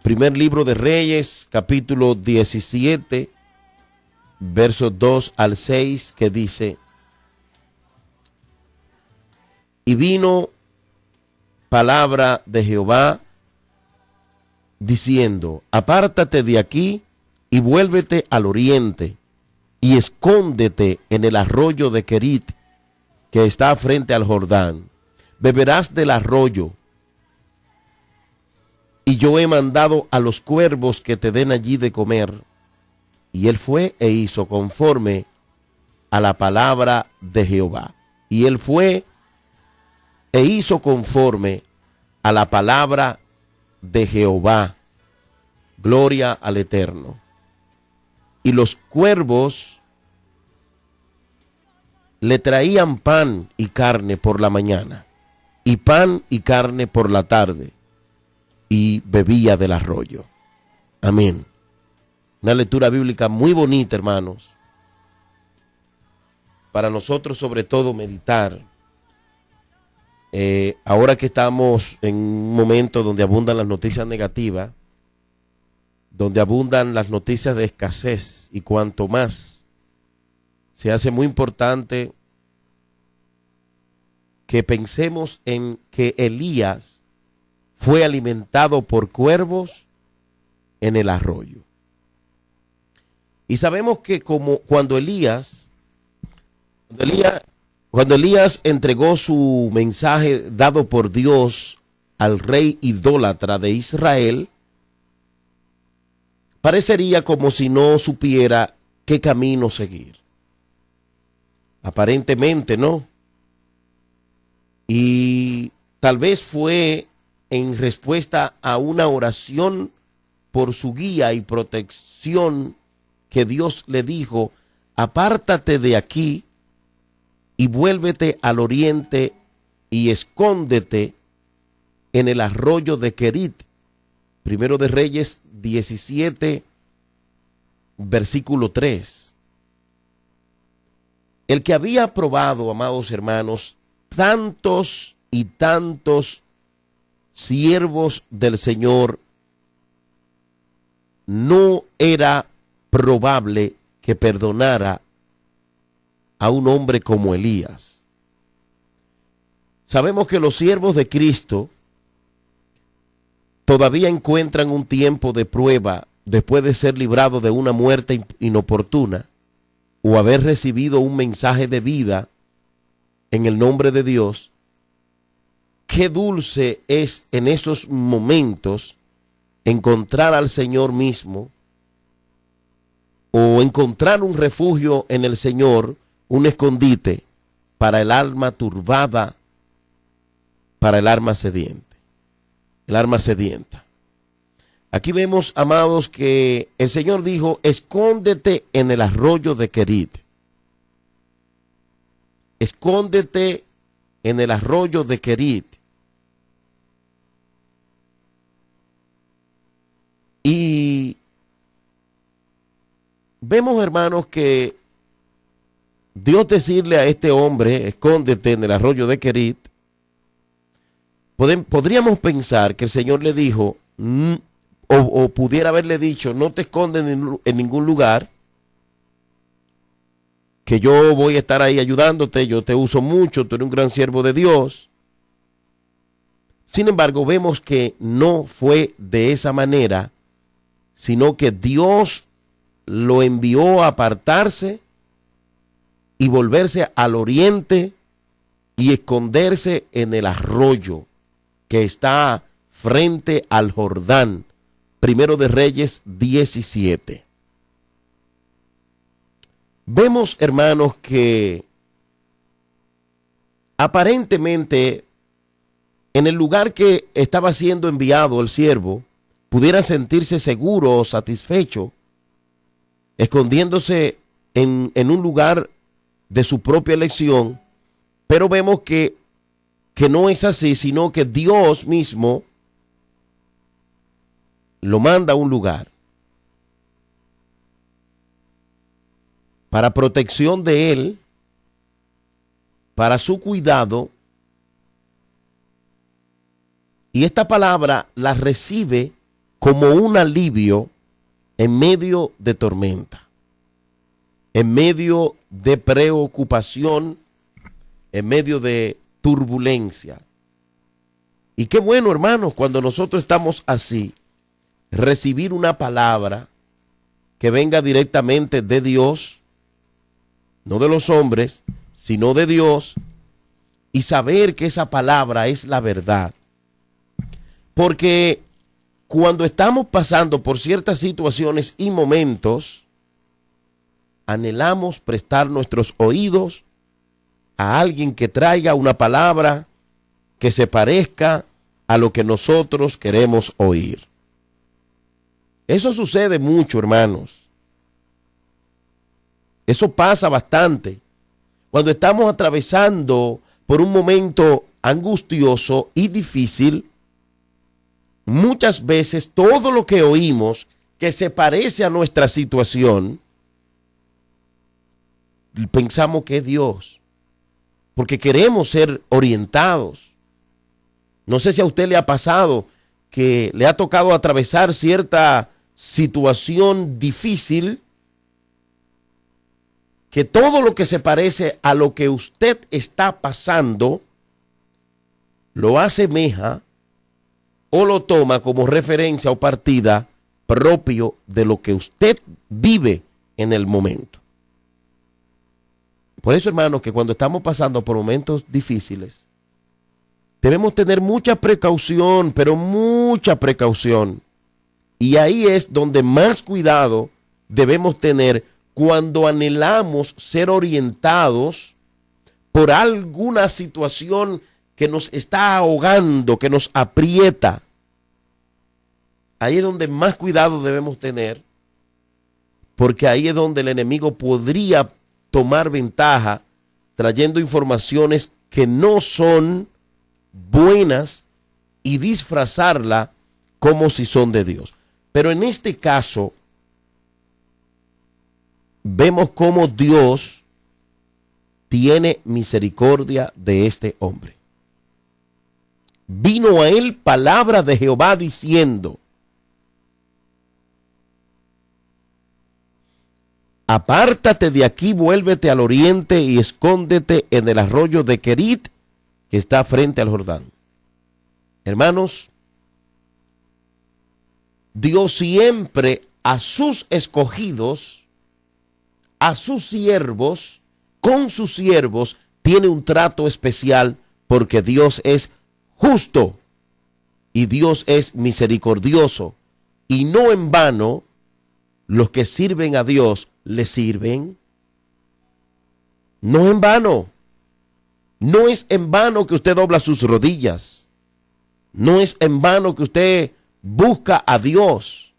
Primer libro de Reyes, capítulo 17, versos 2 al 6, que dice: Y vino palabra de Jehová diciendo: apártate de aquí y vuélvete al oriente y escóndete en el arroyo de Querit, que está frente al Jordán. Beberás del arroyo, y yo he mandado a los cuervos que te den allí de comer. Y él fue e hizo conforme a la palabra de Jehová. Y él fue e hizo conforme a la palabra de Jehová. Gloria al Eterno. Y los cuervos le traían pan y carne por la mañana, y pan y carne por la tarde, y bebía del arroyo. Amén. Una lectura bíblica muy bonita, hermanos, para nosotros sobre todo meditar. Ahora que estamos en un momento donde abundan las noticias negativas, donde abundan las noticias de escasez, y cuanto más, se hace muy importante que pensemos en que Elías fue alimentado por cuervos en el arroyo. Y sabemos que cuando Elías entregó su mensaje dado por Dios al rey idólatra de Israel, parecería como si no supiera qué camino seguir. Aparentemente no. Y tal vez fue en respuesta a una oración por su guía y protección que Dios le dijo: apártate de aquí y vuélvete al oriente y escóndete en el arroyo de Querit. Primero de Reyes 17, versículo 3. El que había probado, amados hermanos, tantos y tantos siervos del Señor, no era probable que perdonara a un hombre como Elías. Sabemos que los siervos de Cristo todavía encuentran un tiempo de prueba después de ser librados de una muerte inoportuna o haber recibido un mensaje de vida en el nombre de Dios. Qué dulce es en esos momentos encontrar al Señor mismo, o encontrar un refugio en el Señor, un escondite para el alma turbada, para el alma sediente, el alma sedienta. Aquí vemos, amados, que el Señor dijo: escóndete en el arroyo de Querit. Escóndete en el arroyo de Querit. Y vemos, hermanos, que Dios decirle a este hombre: escóndete en el arroyo de Querit, podríamos pensar que el Señor le dijo, o pudiera haberle dicho: no te escondes en ningún lugar, que yo voy a estar ahí ayudándote, yo te uso mucho, tú eres un gran siervo de Dios. Sin embargo, vemos que no fue de esa manera, sino que Dios lo envió a apartarse y volverse al oriente y esconderse en el arroyo que está frente al Jordán. Primero de Reyes 17. Vemos, hermanos, que aparentemente en el lugar que estaba siendo enviado el siervo, pudiera sentirse seguro o satisfecho, escondiéndose en un lugar de su propia elección, pero vemos que no es así, sino que Dios mismo lo manda a un lugar para protección de él, para su cuidado, y esta palabra la recibe como un alivio en medio de tormenta, en medio de preocupación, en medio de turbulencia. Y qué bueno, hermanos, cuando nosotros estamos así, recibir una palabra que venga directamente de Dios, no de los hombres, sino de Dios, y saber que esa palabra es la verdad. Porque cuando estamos pasando por ciertas situaciones y momentos, anhelamos prestar nuestros oídos a alguien que traiga una palabra que se parezca a lo que nosotros queremos oír. Eso sucede mucho, hermanos. Eso pasa bastante. Cuando estamos atravesando por un momento angustioso y difícil, muchas veces todo lo que oímos que se parece a nuestra situación, pensamos que es Dios, porque queremos ser orientados. No sé si a usted le ha pasado que le ha tocado atravesar cierta situación difícil, que todo lo que se parece a lo que usted está pasando lo asemeja o lo toma como referencia o partida propio de lo que usted vive en el momento. Por eso, hermanos, que cuando estamos pasando por momentos difíciles, debemos tener mucha precaución, pero mucha precaución. Y ahí es donde más cuidado debemos tener cuando anhelamos ser orientados por alguna situación que nos está ahogando, que nos aprieta. Ahí es donde más cuidado debemos tener, porque ahí es donde el enemigo podría tomar ventaja trayendo informaciones que no son buenas y disfrazarla como si son de Dios. Pero en este caso, vemos cómo Dios tiene misericordia de este hombre. Vino a él palabra de Jehová diciendo: apártate de aquí, vuélvete al oriente y escóndete en el arroyo de Querit, que está frente al Jordán. Hermanos, Dios siempre a sus escogidos, a sus siervos, con sus siervos, tiene un trato especial, porque Dios es justo y Dios es misericordioso. Y no en vano, los que sirven a Dios le sirven. No en vano. No es en vano que usted dobla sus rodillas. No es en vano que usted busca a Dios.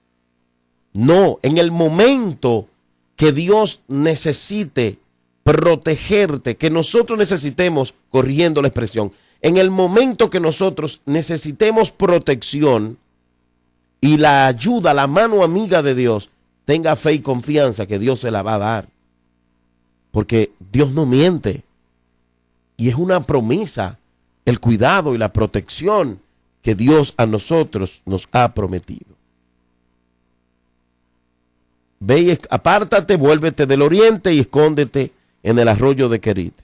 No, en el momento que Dios necesite protegerte, que nosotros necesitemos, corrigiendo la expresión, en el momento que nosotros necesitemos protección y la ayuda, la mano amiga de Dios, tenga fe y confianza que Dios se la va a dar. Porque Dios no miente. Y es una promesa, el cuidado y la protección que Dios a nosotros nos ha prometido. Ve y apártate, vuélvete del oriente y escóndete en el arroyo de Querit,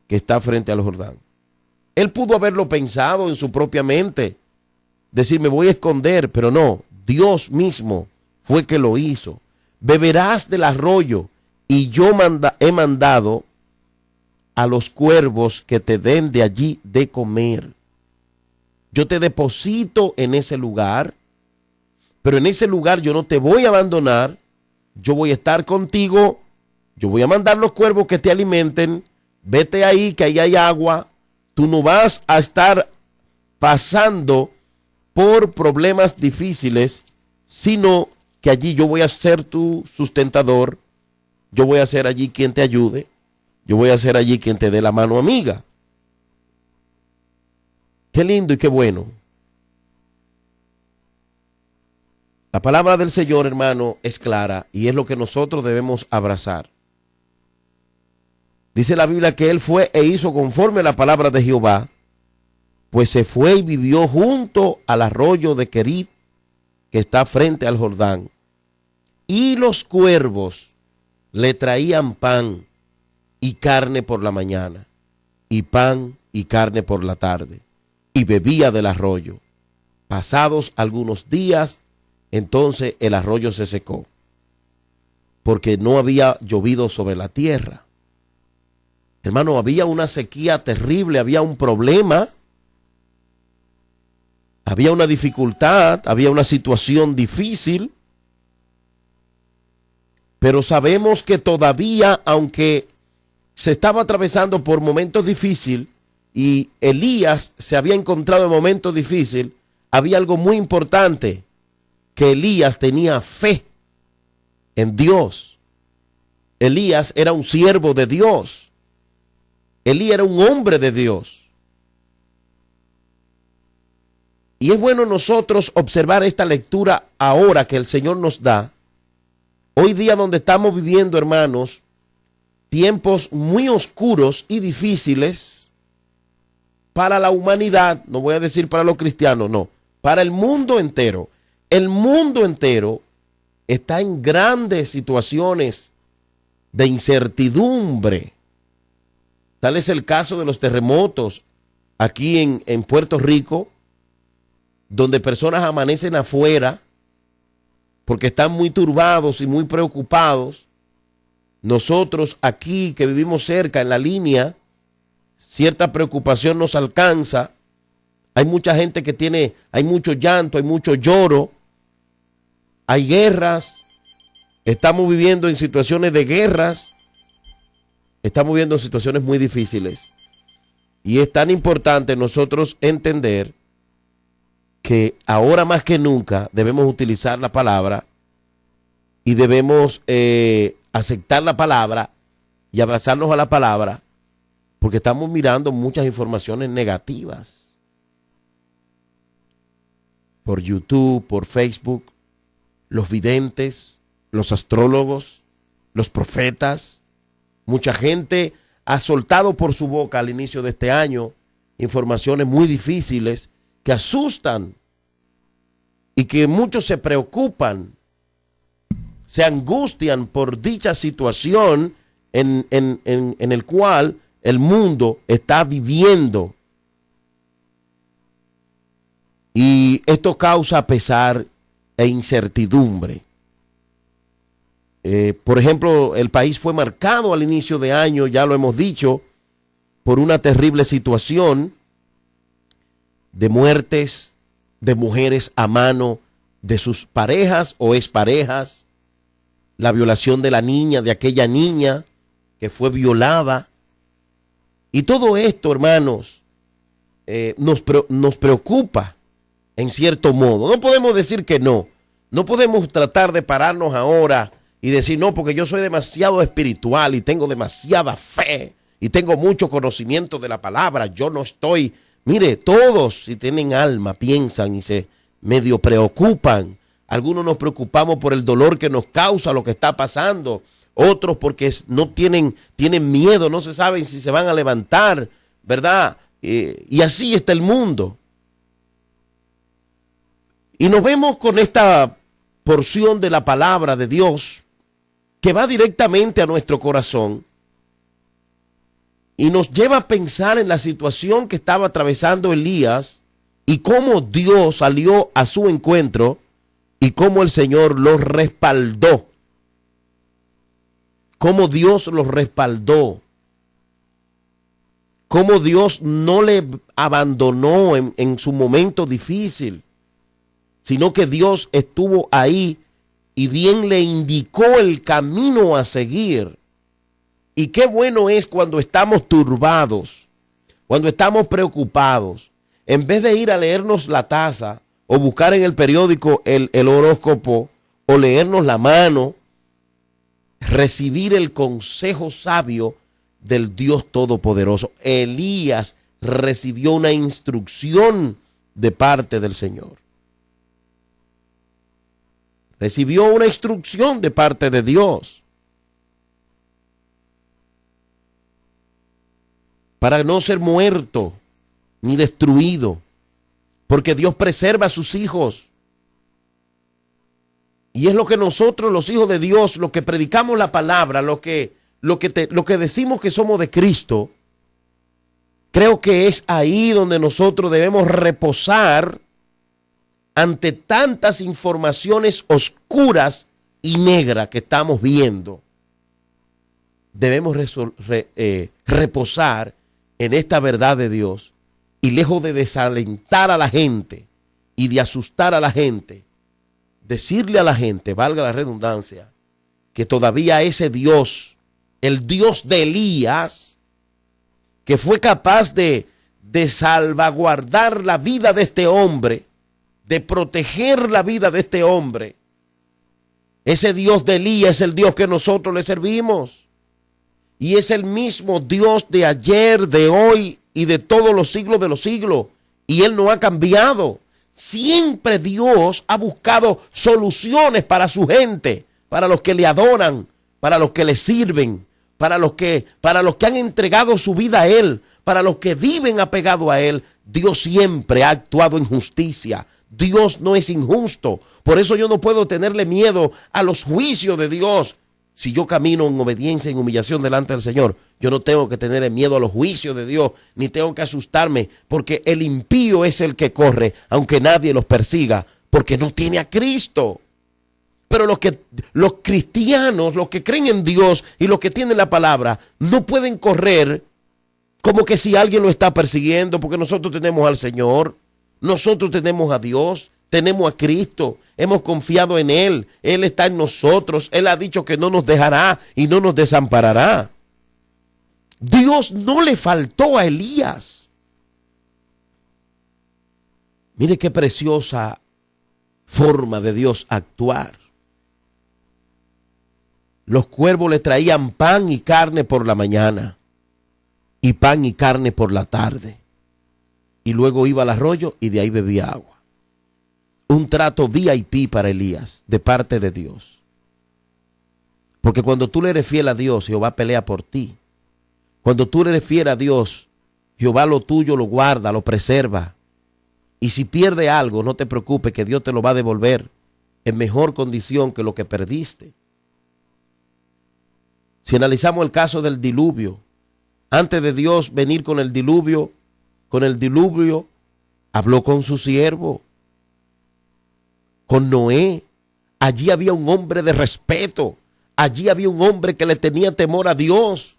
que está frente al Jordán. Él pudo haberlo pensado en su propia mente, decir, me voy a esconder, pero no, Dios mismo fue que lo hizo. Beberás del arroyo, y yo he mandado a los cuervos que te den de allí de comer. Yo te deposito en ese lugar, pero en ese lugar yo no te voy a abandonar, yo voy a estar contigo, yo voy a mandar los cuervos que te alimenten, vete ahí que ahí hay agua, tú no vas a estar pasando por problemas difíciles, sino que allí yo voy a ser tu sustentador, yo voy a ser allí quien te ayude, yo voy a ser allí quien te dé la mano amiga. Qué lindo y qué bueno. La palabra del Señor, hermano, es clara y es lo que nosotros debemos abrazar. Dice la Biblia que él fue e hizo conforme a la palabra de Jehová, pues se fue y vivió junto al arroyo de Querit, que está frente al Jordán. Y los cuervos le traían pan y carne por la mañana, y pan y carne por la tarde, y bebía del arroyo. Pasados algunos días, entonces el arroyo se secó, porque no había llovido sobre la tierra. Hermano, había una sequía terrible, había un problema, había una dificultad, había una situación difícil, pero sabemos que todavía, aunque se estaba atravesando por momentos difíciles y Elías se había encontrado en momentos difíciles, había algo muy importante, que Elías tenía fe en Dios. Elías era un siervo de Dios. Elías era un hombre de Dios. Y es bueno nosotros observar esta lectura ahora que el Señor nos da. Hoy día donde estamos viviendo, hermanos, tiempos muy oscuros y difíciles para la humanidad, no voy a decir para los cristianos, no, para el mundo entero. El mundo entero está en grandes situaciones de incertidumbre. Tal es el caso de los terremotos aquí en Puerto Rico, donde personas amanecen afuera porque están muy turbados y muy preocupados. Nosotros aquí que vivimos cerca en la línea, cierta preocupación nos alcanza. Hay mucha gente que hay mucho llanto, hay mucho lloro, hay guerras, estamos viviendo en situaciones de guerras, estamos viviendo en situaciones muy difíciles. Y es tan importante nosotros entender que ahora más que nunca debemos utilizar la palabra y debemos aceptar la palabra y abrazarnos a la palabra, porque estamos mirando muchas informaciones negativas por YouTube, por Facebook, los videntes, los astrólogos, los profetas. Mucha gente ha soltado por su boca al inicio de este año informaciones muy difíciles que asustan y que muchos se preocupan, se angustian por dicha situación en el cual el mundo está viviendo. Y esto causa pesar e incertidumbre. Por ejemplo, el país fue marcado al inicio de año, ya lo hemos dicho, por una terrible situación de muertes de mujeres a mano de sus parejas o exparejas, la violación de la niña, de aquella niña que fue violada. Y todo esto, hermanos, nos preocupa en cierto modo. No podemos decir que no. No podemos tratar de pararnos ahora y decir, no, porque yo soy demasiado espiritual y tengo demasiada fe y tengo mucho conocimiento de la palabra. Yo no estoy... Mire, todos, si tienen alma, piensan y se medio preocupan. Algunos nos preocupamos por el dolor que nos causa lo que está pasando. Otros porque no tienen miedo, no se saben si se van a levantar, ¿verdad? Y así está el mundo. Y nos vemos con esta porción de la palabra de Dios que va directamente a nuestro corazón y nos lleva a pensar en la situación que estaba atravesando Elías y cómo Dios salió a su encuentro y cómo el Señor lo respaldó. Cómo Dios lo respaldó. Cómo Dios no le abandonó en su momento difícil, sino que Dios estuvo ahí y bien le indicó el camino a seguir. Y qué bueno es cuando estamos turbados, cuando estamos preocupados, en vez de ir a leernos la taza o buscar en el periódico el horóscopo o leernos la mano, recibir el consejo sabio del Dios Todopoderoso. Elías recibió una instrucción de parte del Señor. Recibió una instrucción de parte de Dios para no ser muerto ni destruido, porque Dios preserva a sus hijos. Y es lo que nosotros, los hijos de Dios, los que predicamos la palabra, lo que decimos que somos de Cristo, creo que es ahí donde nosotros debemos reposar ante tantas informaciones oscuras y negras que estamos viendo. Debemos reposar en esta verdad de Dios y lejos de desalentar a la gente y de asustar a la gente, decirle a la gente, valga la redundancia, que todavía ese Dios, el Dios de Elías, que fue capaz de salvaguardar la vida de este hombre, de proteger la vida de este hombre, ese Dios de Elías es el Dios que nosotros le servimos. Y es el mismo Dios de ayer, de hoy y de todos los siglos de los siglos. Y Él no ha cambiado. Siempre Dios ha buscado soluciones para su gente, para los que le adoran, para los que le sirven, para los que han entregado su vida a Él, para los que viven apegados a Él. Dios siempre ha actuado en justicia. Dios no es injusto. Por eso yo no puedo tenerle miedo a los juicios de Dios. Si yo camino en obediencia, en humillación delante del Señor, yo no tengo que tener miedo a los juicios de Dios, ni tengo que asustarme, porque el impío es el que corre, aunque nadie los persiga, porque no tiene a Cristo. Pero los cristianos, los que creen en Dios y los que tienen la palabra, no pueden correr como que si alguien lo está persiguiendo, porque nosotros tenemos al Señor, nosotros tenemos a Dios. Tenemos a Cristo, hemos confiado en Él, Él está en nosotros, Él ha dicho que no nos dejará y no nos desamparará. Dios no le faltó a Elías. Mire qué preciosa forma de Dios actuar. Los cuervos le traían pan y carne por la mañana y pan y carne por la tarde. Y luego iba al arroyo y de ahí bebía agua. Un trato VIP para Elías de parte de Dios. Porque cuando tú le eres fiel a Dios, Jehová pelea por ti. Cuando tú le eres fiel a Dios, Jehová lo tuyo lo guarda, lo preserva. Y si pierde algo, no te preocupes, que Dios te lo va a devolver en mejor condición que lo que perdiste. Si analizamos el caso del diluvio, antes de Dios venir con el diluvio, habló con su siervo, con Noé. Allí había un hombre de respeto. Allí había un hombre que le tenía temor a Dios.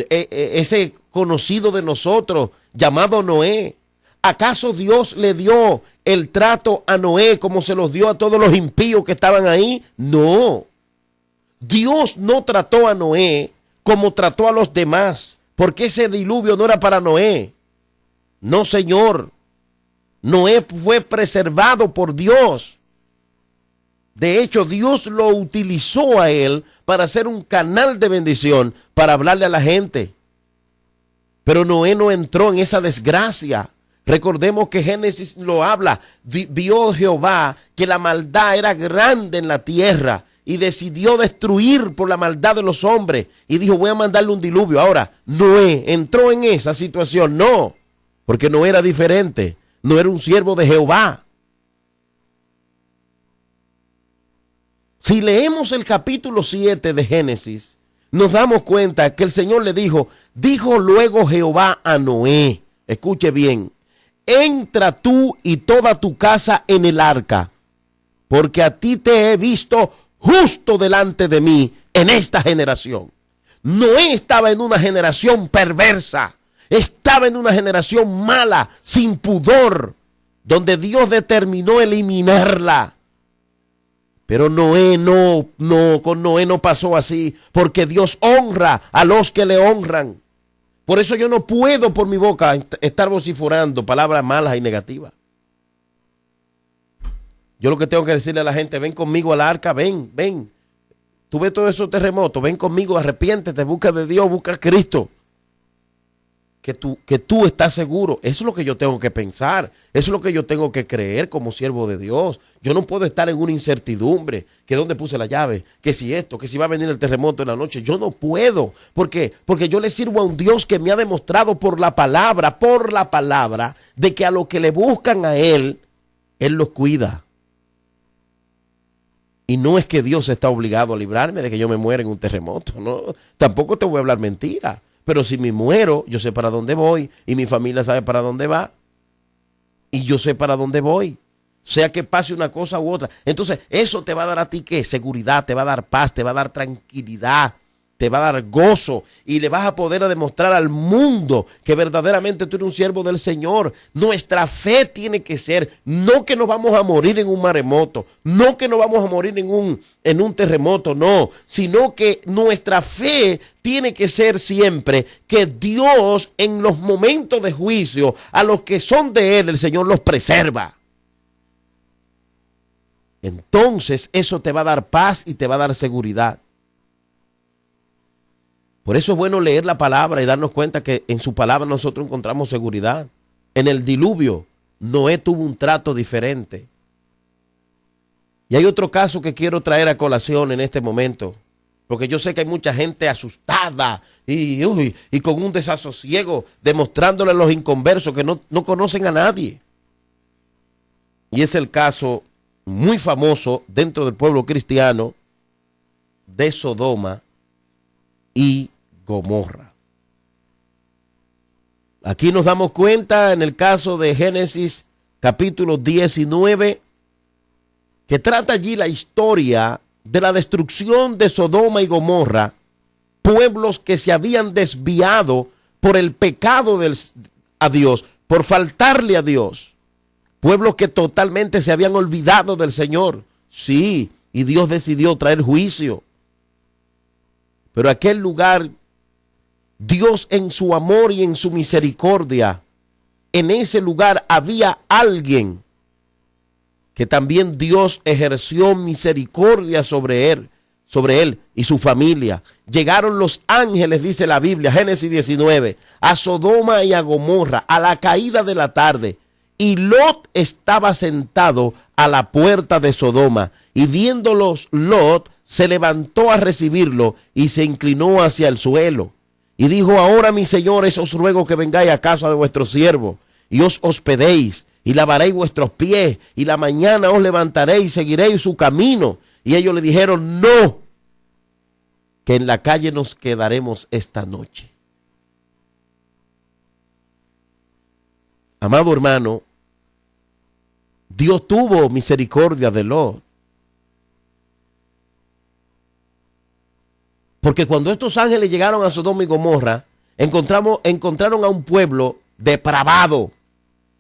Ese conocido de nosotros, llamado Noé. ¿Acaso Dios le dio el trato a Noé como se los dio a todos los impíos que estaban ahí? No. Dios no trató a Noé como trató a los demás, porque ese diluvio no era para Noé. No, señor. Noé fue preservado por Dios. De hecho, Dios lo utilizó a él para ser un canal de bendición, para hablarle a la gente. Pero Noé no entró en esa desgracia. Recordemos que Génesis lo habla. Vio Jehová que la maldad era grande en la tierra y decidió destruir por la maldad de los hombres. Y dijo, voy a mandarle un diluvio. Ahora, Noé entró en esa situación. No, porque no era diferente. No era un siervo de Jehová. Si leemos el capítulo 7 de Génesis, nos damos cuenta que el Señor le dijo luego Jehová a Noé, escuche bien, entra tú y toda tu casa en el arca, porque a ti te he visto justo delante de mí en esta generación. Noé estaba en una generación perversa, estaba en una generación mala, sin pudor, donde Dios determinó eliminarla. Pero con Noé no pasó así, porque Dios honra a los que le honran. Por eso yo no puedo por mi boca estar vociferando palabras malas y negativas. Yo lo que tengo que decirle a la gente, ven conmigo al arca, ven. Tú ves todos esos terremotos, ven conmigo, arrepiéntete, busca de Dios, busca a Cristo. Que tú estás seguro. Eso es lo que yo tengo que pensar. Eso es lo que yo tengo que creer como siervo de Dios. Yo no puedo estar en una incertidumbre. Que dónde puse la llave. Que si esto, que si va a venir el terremoto en la noche. Yo no puedo. ¿Por qué? Porque yo le sirvo a un Dios que me ha demostrado por la palabra, de que a los que le buscan a Él, Él los cuida. Y no es que Dios está obligado a librarme de que yo me muera en un terremoto, no. Tampoco te voy a hablar mentira. Pero si me muero, yo sé para dónde voy y mi familia sabe para dónde va. Y yo sé para dónde voy. Sea que pase una cosa u otra. Entonces, eso te va a dar a ti, ¿qué? Seguridad, te va a dar paz, te va a dar tranquilidad, te va a dar gozo y le vas a poder demostrar al mundo que verdaderamente tú eres un siervo del Señor. Nuestra fe tiene que ser, no que nos vamos a morir en un maremoto, no que nos vamos a morir en un terremoto, no, sino que nuestra fe tiene que ser siempre que Dios en los momentos de juicio, a los que son de Él, el Señor los preserva. Entonces eso te va a dar paz y te va a dar seguridad. Por eso es bueno leer la palabra y darnos cuenta que en su palabra nosotros encontramos seguridad. En el diluvio, Noé tuvo un trato diferente. Y hay otro caso que quiero traer a colación en este momento, porque yo sé que hay mucha gente asustada y con un desasosiego, demostrándole a los inconversos que no conocen a nadie. Y es el caso muy famoso dentro del pueblo cristiano de Sodoma y Gomorra. Aquí nos damos cuenta en el caso de Génesis capítulo 19 que trata allí la historia de la destrucción de Sodoma y Gomorra, pueblos que se habían desviado por el pecado a Dios, por faltarle a Dios, pueblos que totalmente se habían olvidado del Señor. Sí, y Dios decidió traer juicio. Pero aquel lugar, Dios en su amor y en su misericordia, en ese lugar había alguien que también Dios ejerció misericordia sobre él y su familia. Llegaron los ángeles, dice la Biblia, Génesis 19, a Sodoma y a Gomorra a la caída de la tarde. Y Lot estaba sentado a la puerta de Sodoma, y viéndolos Lot se levantó a recibirlo y se inclinó hacia el suelo. Y dijo: ahora, mis señores, os ruego que vengáis a casa de vuestro siervo y os hospedéis y lavaréis vuestros pies, y la mañana os levantaréis y seguiréis su camino. Y ellos le dijeron: no, que en la calle nos quedaremos esta noche. Amado hermano, Dios tuvo misericordia de Lot. Porque cuando estos ángeles llegaron a Sodoma y Gomorra, encontraron a un pueblo depravado,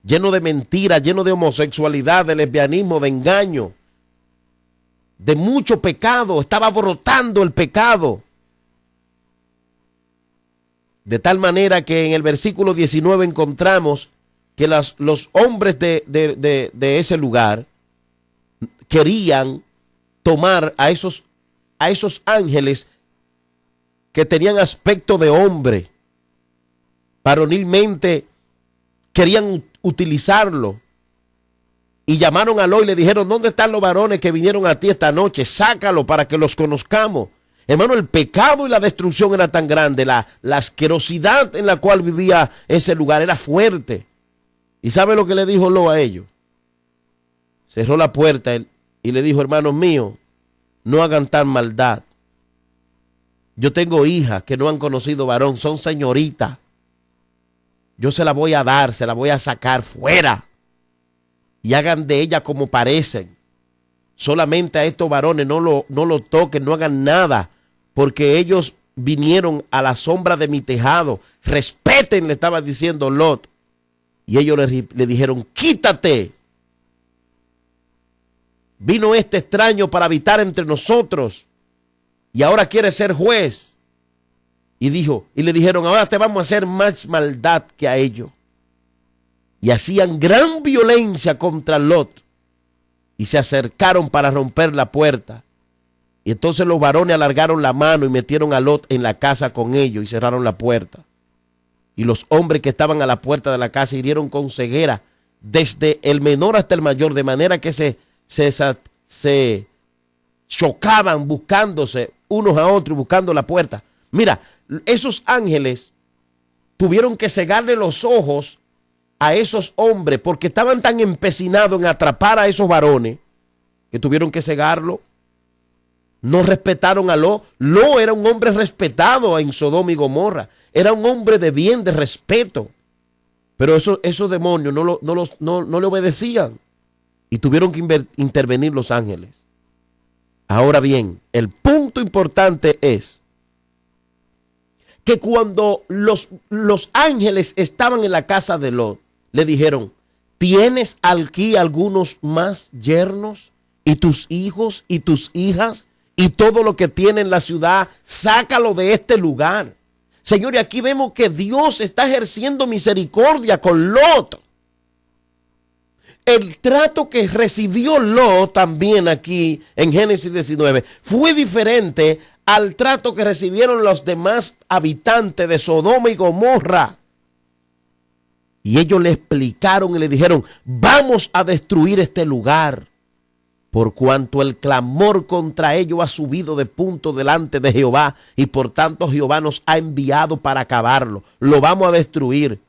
lleno de mentiras, lleno de homosexualidad, de lesbianismo, de engaño, de mucho pecado. Estaba brotando el pecado. De tal manera que en el versículo 19 encontramos que los hombres de ese lugar querían tomar a esos ángeles que tenían aspecto de hombre, varonilmente, querían utilizarlo, y llamaron a Lot y le dijeron: ¿dónde están los varones que vinieron a ti esta noche? Sácalo para que los conozcamos. Hermano, el pecado y la destrucción era tan grande, la asquerosidad en la cual vivía ese lugar era fuerte. ¿Y sabe lo que le dijo Lot a ellos? Cerró la puerta y le dijo: hermanos míos, no hagan tan maldad. Yo tengo hijas que no han conocido varón, son señoritas. Yo se la voy a dar, se la voy a sacar fuera. Y hagan de ella como parecen. Solamente a estos varones no lo toquen, no hagan nada, porque ellos vinieron a la sombra de mi tejado. Respeten, le estaba diciendo Lot. Y ellos le dijeron: quítate. Vino este extraño para habitar entre nosotros y ahora quiere ser juez. Y le dijeron: ahora te vamos a hacer más maldad que a ellos. Y hacían gran violencia contra Lot y se acercaron para romper la puerta. Y entonces los varones alargaron la mano y metieron a Lot en la casa con ellos y cerraron la puerta. Y los hombres que estaban a la puerta de la casa hirieron con ceguera desde el menor hasta el mayor, de manera que se chocaban buscándose unos a otros, buscando la puerta. Mira, esos ángeles tuvieron que cegarle los ojos a esos hombres porque estaban tan empecinados en atrapar a esos varones que tuvieron que cegarlo. No respetaron a Lot. Lot era un hombre respetado en Sodoma y Gomorra. Era un hombre de bien, de respeto. Pero esos demonios no le obedecían. Y tuvieron que intervenir los ángeles. Ahora bien, el punto importante es que cuando los ángeles estaban en la casa de Lot, le dijeron: ¿tienes aquí algunos más yernos? Y tus hijos y tus hijas y todo lo que tiene en la ciudad, sácalo de este lugar. Señores, aquí vemos que Dios está ejerciendo misericordia con Lot. El trato que recibió Lot también aquí en Génesis 19 fue diferente al trato que recibieron los demás habitantes de Sodoma y Gomorra. Y ellos le explicaron y le dijeron: vamos a destruir este lugar, por cuanto el clamor contra ellos ha subido de punto delante de Jehová, y por tanto Jehová nos ha enviado para acabarlo. Lo vamos a destruir.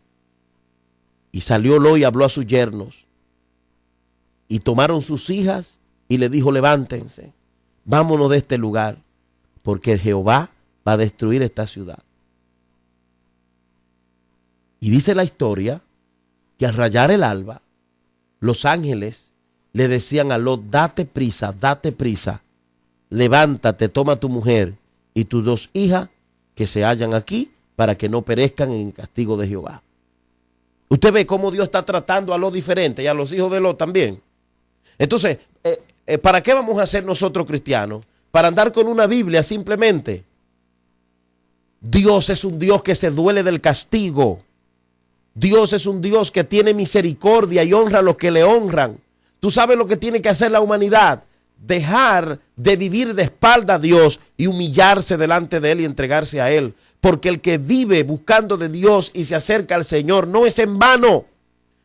Y salió Lot y habló a sus yernos. Y tomaron sus hijas y le dijo: levántense, vámonos de este lugar, porque Jehová va a destruir esta ciudad. Y dice la historia que al rayar el alba, los ángeles le decían a Lot: date prisa, levántate, toma a tu mujer y tus 2 hijas que se hallan aquí, para que no perezcan en el castigo de Jehová. Usted ve cómo Dios está tratando a Lot diferente y a los hijos de Lot también. Entonces, ¿para qué vamos a ser nosotros cristianos? ¿Para andar con una Biblia simplemente? Dios es un Dios que se duele del castigo. Dios es un Dios que tiene misericordia y honra a los que le honran. ¿Tú sabes lo que tiene que hacer la humanidad? Dejar de vivir de espalda a Dios y humillarse delante de Él y entregarse a Él. Porque el que vive buscando de Dios y se acerca al Señor no es en vano.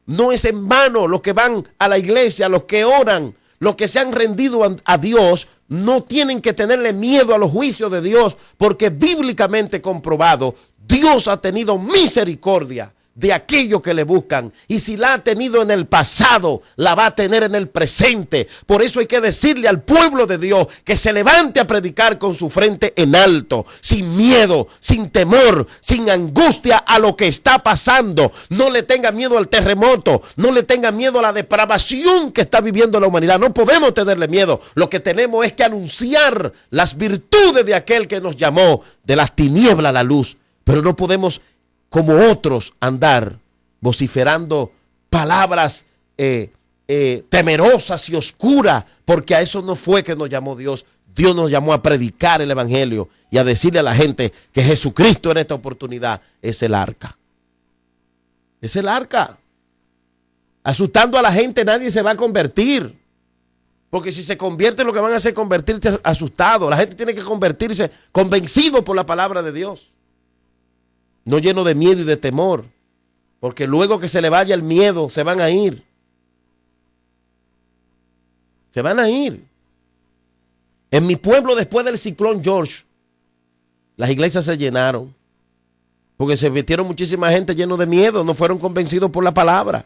No es en vano. Los que van a la iglesia, los que oran, los que se han rendido a Dios, no tienen que tenerle miedo a los juicios de Dios, porque bíblicamente comprobado, Dios ha tenido misericordia de aquellos que le buscan, y si la ha tenido en el pasado, la va a tener en el presente. Por eso hay que decirle al pueblo de Dios que se levante a predicar con su frente en alto, sin miedo, sin temor, sin angustia a lo que está pasando. No le tenga miedo al terremoto, no le tenga miedo a la depravación que está viviendo la humanidad. No podemos tenerle miedo. Lo que tenemos es que anunciar las virtudes de aquel que nos llamó de las tinieblas a la luz. Pero no podemos, como otros, andar vociferando palabras temerosas y oscuras, porque a eso no fue que nos llamó Dios. Dios nos llamó a predicar el evangelio y a decirle a la gente que Jesucristo en esta oportunidad es el arca. Es el arca. Asustando a la gente, nadie se va a convertir. Porque si se convierte, lo que van a hacer es convertirse asustados. La gente tiene que convertirse convencido por la palabra de Dios, no lleno de miedo y de temor, porque luego que se le vaya el miedo, se van a ir. Se van a ir. En mi pueblo, después del ciclón George, las iglesias se llenaron, porque se metieron muchísima gente lleno de miedo, no fueron convencidos por la palabra.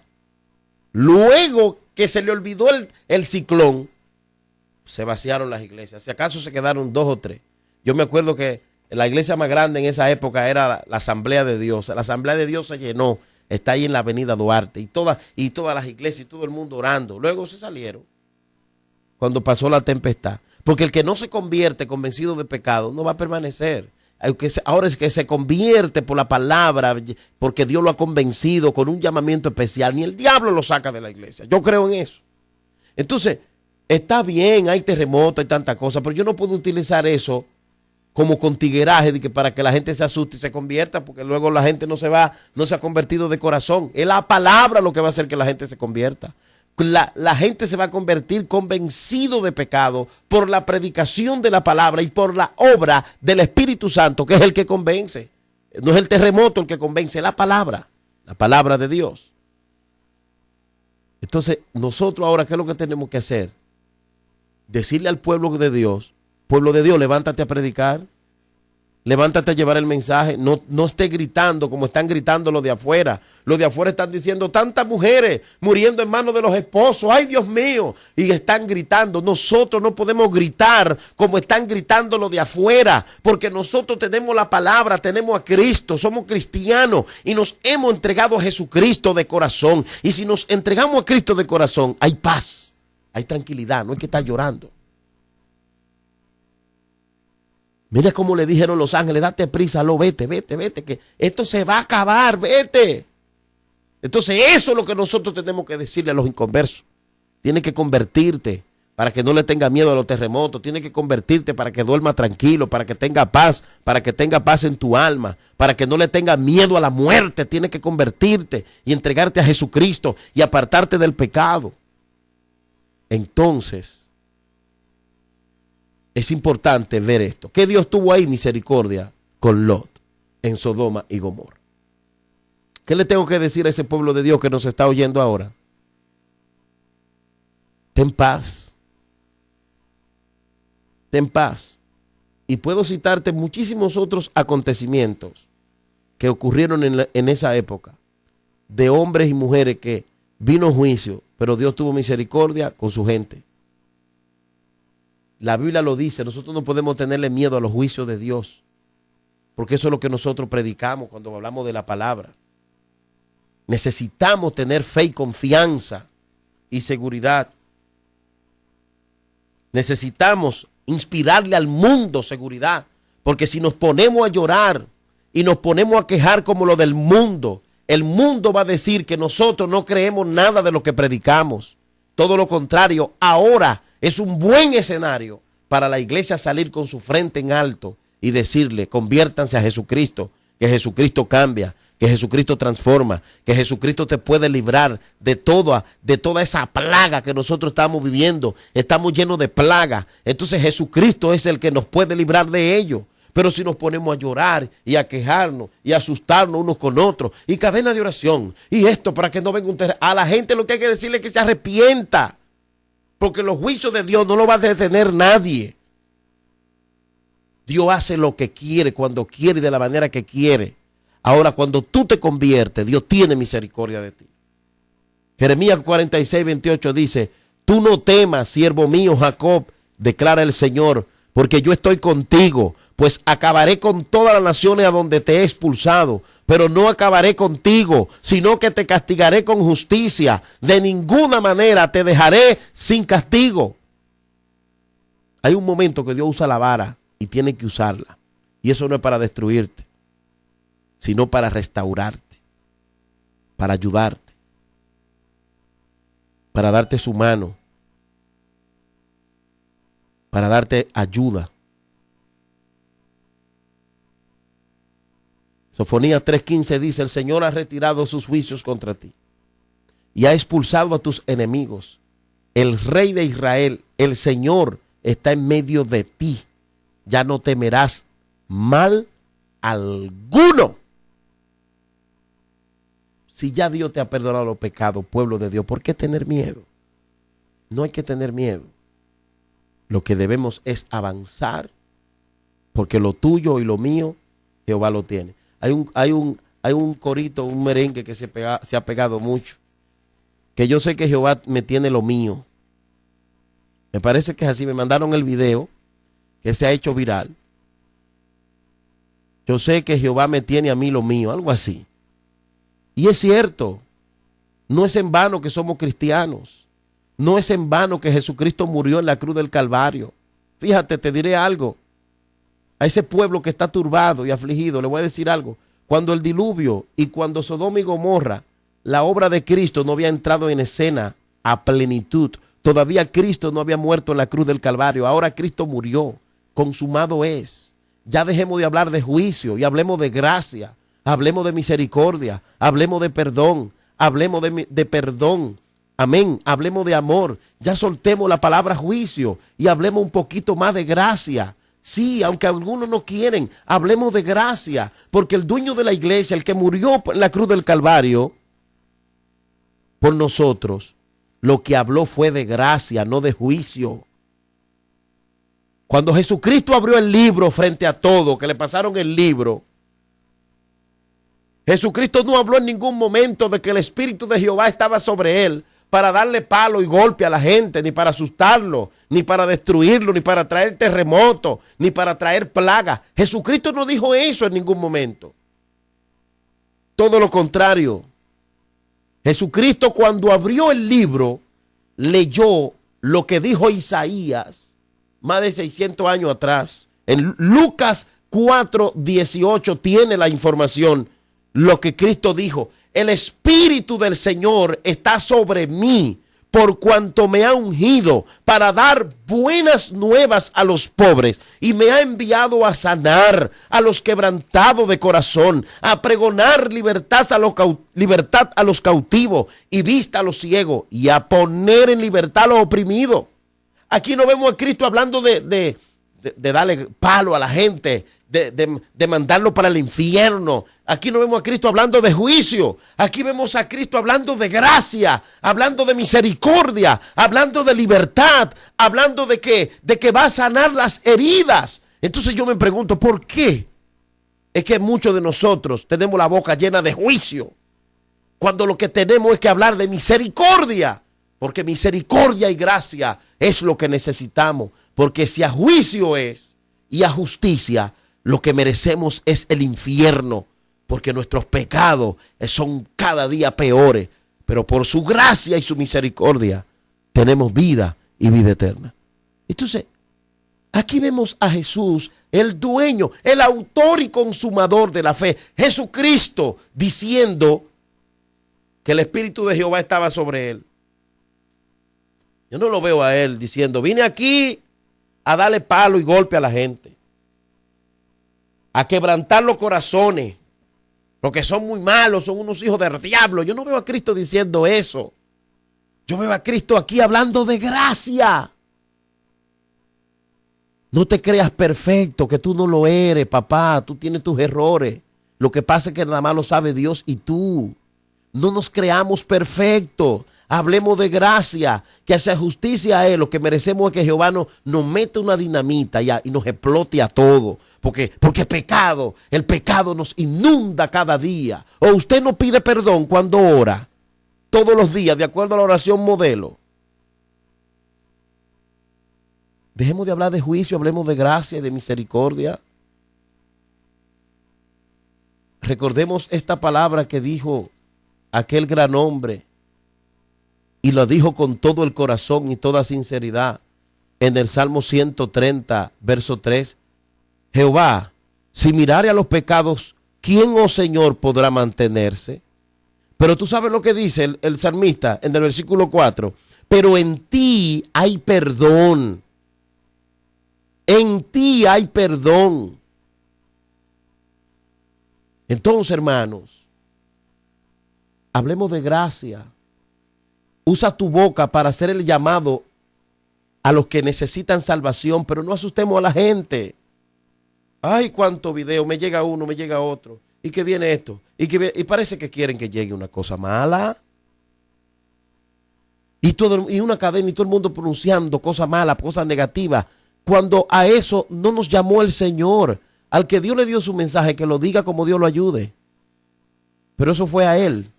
Luego que se le olvidó el ciclón, se vaciaron las iglesias. Si acaso se quedaron 2 o 3. Yo me acuerdo que la iglesia más grande en esa época era la Asamblea de Dios. La Asamblea de Dios se llenó. Está ahí en la avenida Duarte. Y todas las iglesias y todo el mundo orando. Luego se salieron cuando pasó la tempestad. Porque el que no se convierte convencido de pecado no va a permanecer. Ahora es que se convierte por la palabra, porque Dios lo ha convencido con un llamamiento especial. Ni el diablo lo saca de la iglesia. Yo creo en eso. Entonces, está bien, hay terremotos, hay tantas cosas, pero yo no puedo utilizar eso como contigueraje de que para que la gente se asuste y se convierta, porque luego la gente no se ha convertido de corazón. Es la palabra lo que va a hacer que la gente se convierta. La gente se va a convertir convencido de pecado por la predicación de la palabra y por la obra del Espíritu Santo, que es el que convence. No es el terremoto el que convence, es la palabra de Dios. Entonces, nosotros ahora, ¿qué es lo que tenemos que hacer? Decirle al pueblo de Dios, levántate a predicar. Levántate a llevar el mensaje. No esté gritando como están gritando los de afuera. Los de afuera están diciendo tantas mujeres muriendo en manos de los esposos. ¡Ay, Dios mío! Y están gritando. Nosotros no podemos gritar como están gritando los de afuera. Porque nosotros tenemos la palabra, tenemos a Cristo, somos cristianos y nos hemos entregado a Jesucristo de corazón. Y si nos entregamos a Cristo de corazón, hay paz, hay tranquilidad, no hay que estar llorando. Mira cómo le dijeron los ángeles, date prisa, vete, que esto se va a acabar, vete. Entonces eso es lo que nosotros tenemos que decirle a los inconversos. Tienes que convertirte para que no le tenga miedo a los terremotos. Tienes que convertirte para que duerma tranquilo, para que tenga paz en tu alma, para que no le tenga miedo a la muerte. Tienes que convertirte y entregarte a Jesucristo y apartarte del pecado. Entonces, es importante ver esto, que Dios tuvo ahí misericordia con Lot en Sodoma y Gomorra. ¿Qué le tengo que decir a ese pueblo de Dios que nos está oyendo ahora? Ten paz. Ten paz. Y puedo citarte muchísimos otros acontecimientos que ocurrieron en esa época, de hombres y mujeres que vino juicio, pero Dios tuvo misericordia con su gente. La Biblia lo dice, nosotros no podemos tenerle miedo a los juicios de Dios, porque eso es lo que nosotros predicamos cuando hablamos de la palabra. Necesitamos tener fe y confianza y seguridad. Necesitamos inspirarle al mundo seguridad, porque si nos ponemos a llorar y nos ponemos a quejar como lo del mundo, el mundo va a decir que nosotros no creemos nada de lo que predicamos. Todo lo contrario, ahora es un buen escenario para la iglesia salir con su frente en alto y decirle, conviértanse a Jesucristo, que Jesucristo cambia, que Jesucristo transforma, que Jesucristo te puede librar de toda esa plaga que nosotros estamos viviendo. Estamos llenos de plaga. Entonces Jesucristo es el que nos puede librar de ello. Pero si nos ponemos a llorar y a quejarnos y a asustarnos unos con otros, y cadena de oración, y esto para que no venga un terremoto, a la gente lo que hay que decirle es que se arrepienta. Porque los juicios de Dios no lo va a detener nadie. Dios hace lo que quiere, cuando quiere y de la manera que quiere. Ahora, cuando tú te conviertes, Dios tiene misericordia de ti. Jeremías 46:28 dice, tú no temas, siervo mío Jacob, declara el Señor, porque yo estoy contigo, pues acabaré con todas las naciones a donde te he expulsado, pero no acabaré contigo, sino que te castigaré con justicia. De ninguna manera te dejaré sin castigo. Hay un momento que Dios usa la vara y tiene que usarla. Y eso no es para destruirte, sino para restaurarte, para ayudarte, para darte su mano, para darte ayuda. Sofonías 3:15 dice, el Señor ha retirado sus juicios contra ti y ha expulsado a tus enemigos. El Rey de Israel, el Señor, está en medio de ti. Ya no temerás mal alguno. Si ya Dios te ha perdonado los pecados, pueblo de Dios, ¿por qué tener miedo? No hay que tener miedo. Lo que debemos es avanzar, porque lo tuyo y lo mío, Jehová lo tiene. Hay un corito, un merengue que se ha pegado mucho, que yo sé que Jehová me tiene lo mío. Me parece que es así. Me mandaron el video que se ha hecho viral. Yo sé que Jehová me tiene a mí lo mío, algo así. Y es cierto, no es en vano que somos cristianos. No es en vano que Jesucristo murió en la cruz del Calvario. Fíjate, te diré algo. A ese pueblo que está turbado y afligido, le voy a decir algo. Cuando el diluvio y cuando Sodoma y Gomorra, la obra de Cristo no había entrado en escena a plenitud. Todavía Cristo no había muerto en la cruz del Calvario. Ahora Cristo murió. Consumado es. Ya dejemos de hablar de juicio y hablemos de gracia. Hablemos de misericordia. Hablemos de perdón. Hablemos de perdón. Amén. Hablemos de amor. Ya soltemos la palabra juicio y hablemos un poquito más de gracia. Sí, aunque algunos no quieren, hablemos de gracia, porque el dueño de la iglesia, el que murió en la cruz del Calvario por nosotros, lo que habló fue de gracia, no de juicio. Cuando Jesucristo abrió el libro frente a todo, que le pasaron el libro, Jesucristo no habló en ningún momento de que el Espíritu de Jehová estaba sobre él para darle palo y golpe a la gente, ni para asustarlo, ni para destruirlo, ni para traer terremotos, ni para traer plagas. Jesucristo no dijo eso en ningún momento. Todo lo contrario. Jesucristo, cuando abrió el libro, leyó lo que dijo Isaías más de 600 años atrás. En Lucas 4:18 tiene la información, lo que Cristo dijo: el Espíritu del Señor está sobre mí, por cuanto me ha ungido para dar buenas nuevas a los pobres, y me ha enviado a sanar a los quebrantados de corazón, a pregonar libertad a los cautivos y vista a los ciegos, y a poner en libertad a los oprimidos. Aquí no vemos a Cristo hablando de darle palo a la gente, de mandarlo para el infierno. Aquí no vemos a Cristo hablando de juicio. Aquí vemos a Cristo hablando de gracia, hablando de misericordia, hablando de libertad, hablando de que va a sanar las heridas. Entonces yo me pregunto, ¿por qué es que muchos de nosotros tenemos la boca llena de juicio, cuando lo que tenemos es que hablar de misericordia? Porque misericordia y gracia es lo que necesitamos. Porque si a juicio es y a justicia, lo que merecemos es el infierno. Porque nuestros pecados son cada día peores. Pero por su gracia y su misericordia tenemos vida y vida eterna. Entonces, aquí vemos a Jesús, el dueño, el autor y consumador de la fe. Jesucristo diciendo que el Espíritu de Jehová estaba sobre él. Yo no lo veo a él diciendo: vine aquí a darle palo y golpe a la gente, a quebrantar los corazones, porque son muy malos, son unos hijos del diablo. Yo no veo a Cristo diciendo eso. Yo veo a Cristo aquí hablando de gracia. No te creas perfecto, que tú no lo eres, papá. Tú tienes tus errores. Lo que pasa es que nada más lo sabe Dios y tú. No nos creamos perfectos. Hablemos de gracia, que hacia justicia a él. Lo que merecemos es que Jehová nos meta una dinamita y nos explote a todo. Porque pecado, el pecado nos inunda cada día. O usted no pide perdón cuando ora, todos los días, de acuerdo a la oración modelo. Dejemos de hablar de juicio, hablemos de gracia y de misericordia. Recordemos esta palabra que dijo aquel gran hombre, y lo dijo con todo el corazón y toda sinceridad, en el Salmo 130, verso 3. Jehová, si mirare a los pecados, ¿quién, oh Señor, podrá mantenerse? Pero tú sabes lo que dice el salmista en el versículo 4. Pero en ti hay perdón. En ti hay perdón. Entonces, hermanos, hablemos de gracia. Usa tu boca para hacer el llamado a los que necesitan salvación, pero no asustemos a la gente. Ay, cuánto video, me llega uno, me llega otro. ¿Y qué viene esto? Y parece que quieren que llegue una cosa mala. Y una cadena y todo el mundo pronunciando cosas malas, cosas negativas. Cuando a eso no nos llamó el Señor. Al que Dios le dio su mensaje, que lo diga como Dios lo ayude. Pero eso fue a él.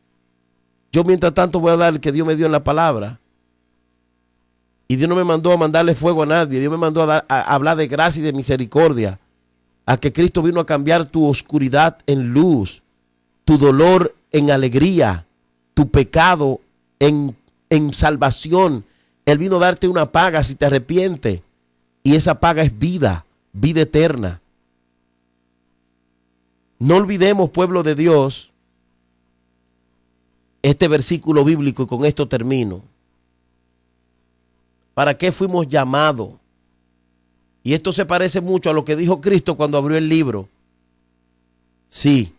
Yo mientras tanto voy a dar el que Dios me dio en la palabra. Y Dios no me mandó a mandarle fuego a nadie. Dios me mandó a hablar de gracia y de misericordia. A que Cristo vino a cambiar tu oscuridad en luz, tu dolor en alegría, tu pecado en salvación. Él vino a darte una paga si te arrepientes. Y esa paga es vida, vida eterna. No olvidemos, pueblo de Dios, este versículo bíblico, y con esto termino. ¿Para qué fuimos llamados? Y esto se parece mucho a lo que dijo Cristo cuando abrió el libro. Sí.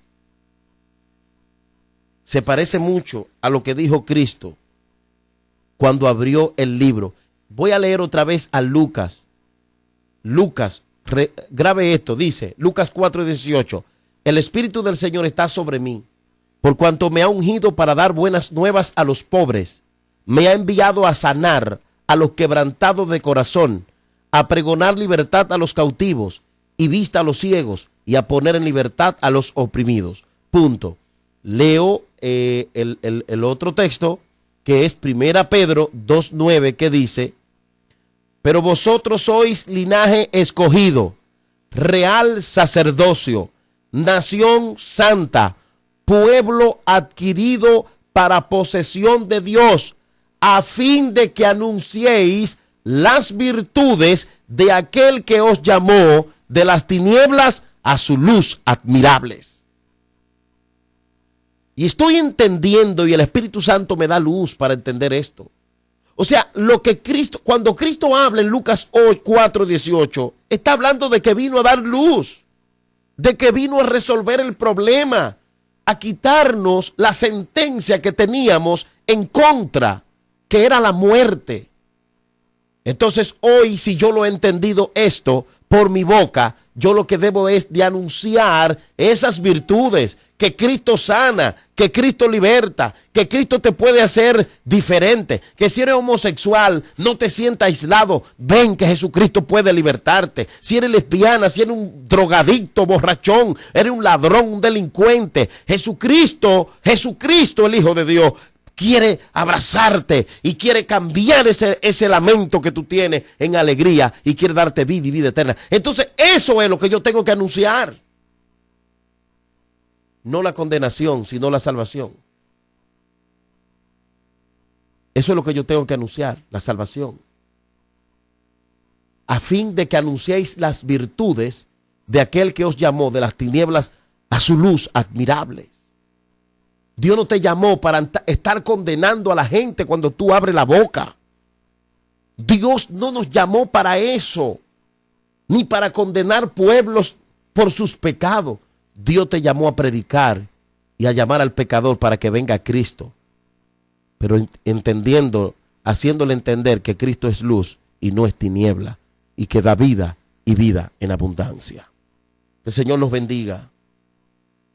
Se parece mucho a lo que dijo Cristo cuando abrió el libro. Voy a leer otra vez a Lucas. Grabe esto, dice Lucas 4:18. El Espíritu del Señor está sobre mí, por cuanto me ha ungido para dar buenas nuevas a los pobres. Me ha enviado a sanar a los quebrantados de corazón, a pregonar libertad a los cautivos y vista a los ciegos y a poner en libertad a los oprimidos. Punto. Leo el otro texto, que es 1 Pedro 2:9, que dice: pero vosotros sois linaje escogido, real sacerdocio, nación santa, pueblo adquirido para posesión de Dios, a fin de que anunciéis las virtudes de aquel que os llamó de las tinieblas a su luz admirables. Y estoy entendiendo, y el Espíritu Santo me da luz para entender esto. O sea, cuando Cristo habla en Lucas 4:18, está hablando de que vino a dar luz, de que vino a resolver el problema, a quitarnos la sentencia que teníamos en contra, que era la muerte. Entonces hoy, si yo lo he entendido esto por mi boca, yo lo que debo es de anunciar esas virtudes, que Cristo sana, que Cristo liberta, que Cristo te puede hacer diferente, que si eres homosexual no te sientas aislado, ven que Jesucristo puede libertarte. Si eres lesbiana, si eres un drogadicto, borrachón, eres un ladrón, un delincuente, Jesucristo, el Hijo de Dios, quiere abrazarte y quiere cambiar ese lamento que tú tienes en alegría y quiere darte vida y vida eterna. Entonces eso es lo que yo tengo que anunciar. No la condenación, sino la salvación. Eso es lo que yo tengo que anunciar, la salvación. A fin de que anunciéis las virtudes de aquel que os llamó de las tinieblas a su luz admirable. Dios no te llamó para estar condenando a la gente cuando tú abres la boca. Dios no nos llamó para eso, ni para condenar pueblos por sus pecados. Dios te llamó a predicar y a llamar al pecador para que venga a Cristo. Pero entendiendo, haciéndole entender que Cristo es luz y no es tiniebla, y que da vida y vida en abundancia. Que el Señor nos bendiga.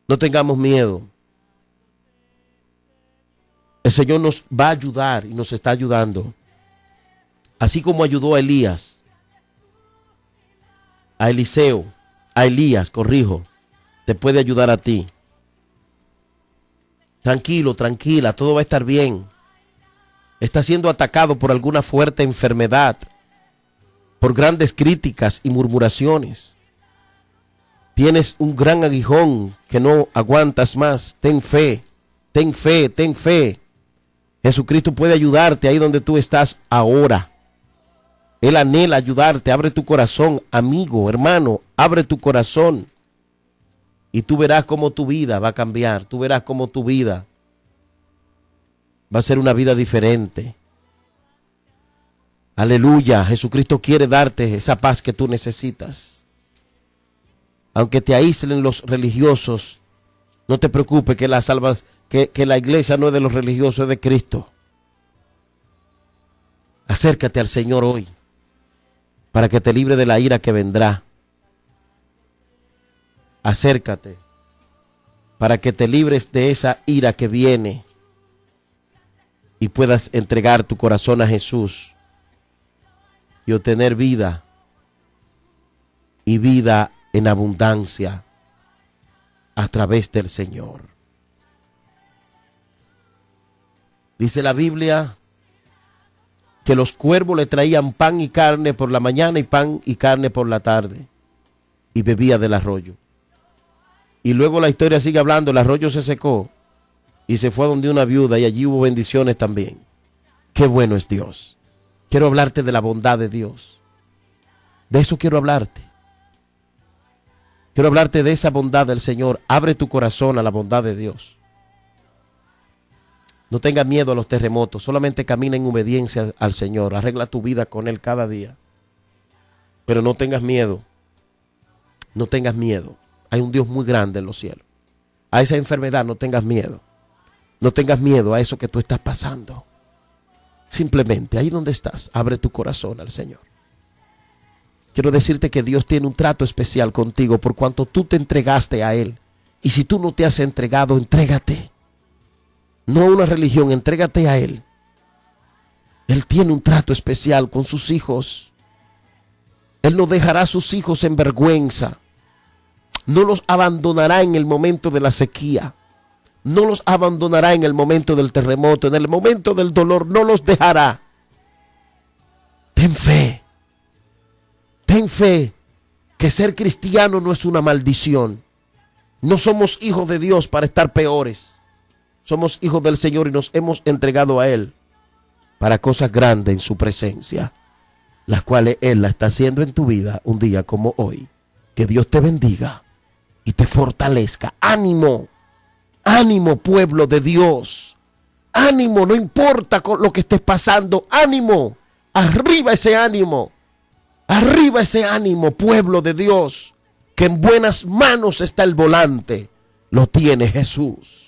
No tengamos miedo. El Señor nos va a ayudar y nos está ayudando. Así como ayudó a Elías, a Eliseo, a Elías, te puede ayudar a ti. Tranquilo, tranquila, todo va a estar bien. Está siendo atacado por alguna fuerte enfermedad, por grandes críticas y murmuraciones. Tienes un gran aguijón que no aguantas más. Ten fe, ten fe, ten fe. Jesucristo puede ayudarte ahí donde tú estás ahora. Él anhela ayudarte. Abre tu corazón, amigo, hermano, abre tu corazón. Y tú verás cómo tu vida va a cambiar. Tú verás cómo tu vida va a ser una vida diferente. Aleluya. Jesucristo quiere darte esa paz que tú necesitas. Aunque te aíslen los religiosos, no te preocupes que la iglesia no es de los religiosos, es de Cristo. Acércate al Señor hoy para que te libre de la ira que vendrá. Acércate para que te libres de esa ira que viene y puedas entregar tu corazón a Jesús y obtener vida y vida en abundancia a través del Señor. Dice la Biblia que los cuervos le traían pan y carne por la mañana y pan y carne por la tarde, y bebía del arroyo. Y luego la historia sigue hablando, el arroyo se secó y se fue donde una viuda y allí hubo bendiciones también. Qué bueno es Dios. Quiero hablarte de la bondad de Dios. De eso quiero hablarte. Quiero hablarte de esa bondad del Señor. Abre tu corazón a la bondad de Dios. No tengas miedo a los terremotos, solamente camina en obediencia al Señor. Arregla tu vida con Él cada día. Pero no tengas miedo. No tengas miedo. Hay un Dios muy grande en los cielos. A esa enfermedad no tengas miedo. No tengas miedo a eso que tú estás pasando. Simplemente ahí donde estás, abre tu corazón al Señor. Quiero decirte que Dios tiene un trato especial contigo por cuanto tú te entregaste a Él. Y si tú no te has entregado, entrégate. No a una religión, entrégate a Él. Él tiene un trato especial con sus hijos. Él no dejará a sus hijos en vergüenza. No los abandonará en el momento de la sequía. No los abandonará en el momento del terremoto, en el momento del dolor. No los dejará. Ten fe. Ten fe que ser cristiano no es una maldición. No somos hijos de Dios para estar peores. Somos hijos del Señor y nos hemos entregado a Él para cosas grandes en su presencia, las cuales Él la está haciendo en tu vida un día como hoy. Que Dios te bendiga y te fortalezca. Ánimo, ánimo, pueblo de Dios. Ánimo, no importa con lo que estés pasando. Ánimo, arriba ese ánimo. Arriba ese ánimo, pueblo de Dios, que en buenas manos está el volante. Lo tiene Jesús.